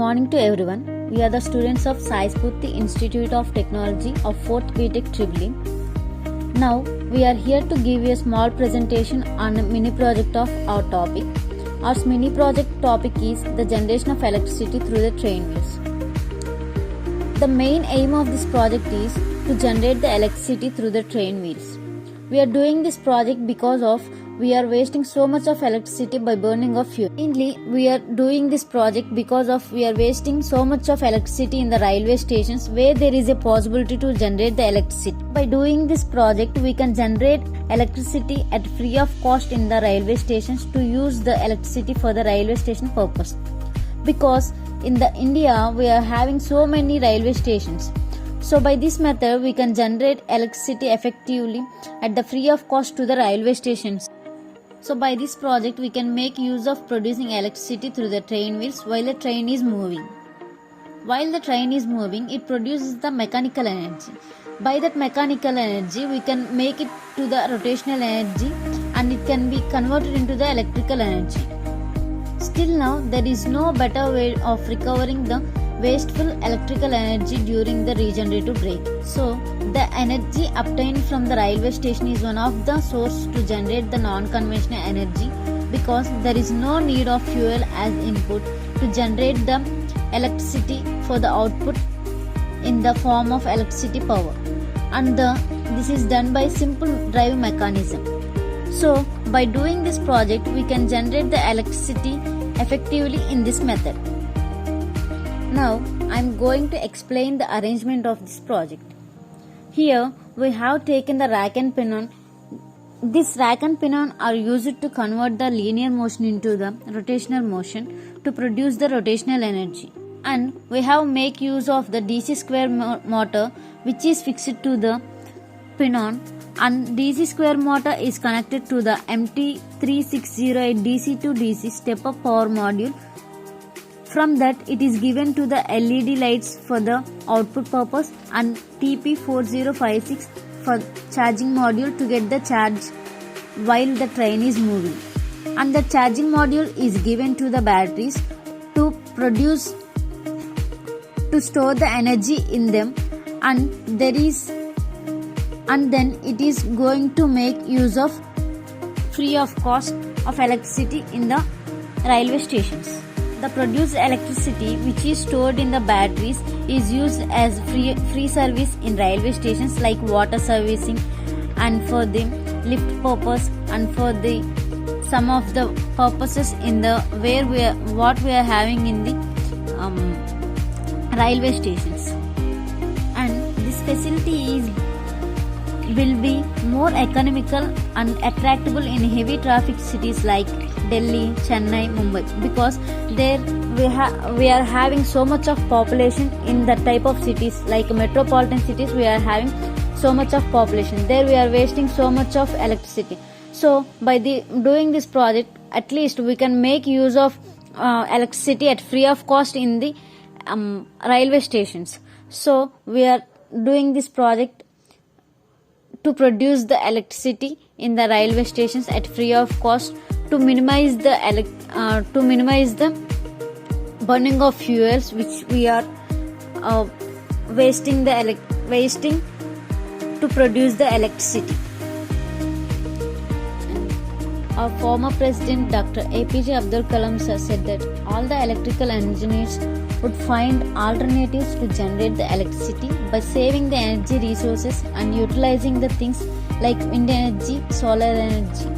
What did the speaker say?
morning to everyone. We are the students of Sai Spurti Institute of Technology of 4th BTech Tribly. Now, we are here to give you a small presentation on a mini project of our topic. Our mini project topic is the generation of electricity through the train wheels. The main aim of this project is to generate the electricity through the train wheels. We are doing this project because of we are wasting so much of electricity by burning of fuel. Mainly, we are doing this project because of we are wasting so much of electricity in the railway stations where there is a possibility to generate the electricity. By doing this project, we can generate electricity at free of cost in the railway stations to use the electricity for the railway station purpose. Because in the India, we are having so many railway stations. So by this method, we can generate electricity effectively at the free of cost to the railway stations. So by this project, we can make use of producing electricity through the train wheels while the train is moving. While the train is moving, it produces the mechanical energy. By that mechanical energy, we can make it to the rotational energy and it can be converted into the electrical energy. Still now, there is no better way of recovering the wasteful electrical energy during the regenerative break. So, the energy obtained from the railway station is one of the sources to generate the non-conventional energy because there is no need of fuel as input to generate the electricity for the output in the form of electricity power. And this is done by simple drive mechanism. So, by doing this project, we can generate the electricity effectively in this method. Now, I am going to explain the arrangement of this project. Here, we have taken the rack and pinion. This rack and pinion are used to convert the linear motion into the rotational motion to produce the rotational energy. And we have make use of the DC square motor which is fixed to the pinion, and DC square motor is connected to the MT3608 DC to DC step-up power module. From that, it is given to the LED lights for the output purpose and TP4056 for charging module to get the charge while the train is moving. And the charging module is given to the batteries to store the energy in them, and then it is going to make use of free of cost of electricity in the railway stations. The produced electricity which is stored in the batteries is used as free service in railway stations like water servicing and for the lift purpose and for the some of the purposes in the what we are having in the railway stations. And this facility will be more economical and attractable in heavy traffic cities like Delhi, Chennai, Mumbai, because there we are having so much of population in that type of cities like metropolitan cities. We are having so much of population there, we are wasting so much of electricity. So by doing this project, at least we can make use of electricity at free of cost in the railway stations. So we are doing this project to produce the electricity in the railway stations at free of cost to minimize the burning of fuels which we are wasting to produce the electricity. Our former president Dr. APJ Abdul Kalam sir said that all the electrical engineers would find alternatives to generate the electricity by saving the energy resources and utilizing the things like wind energy, solar energy.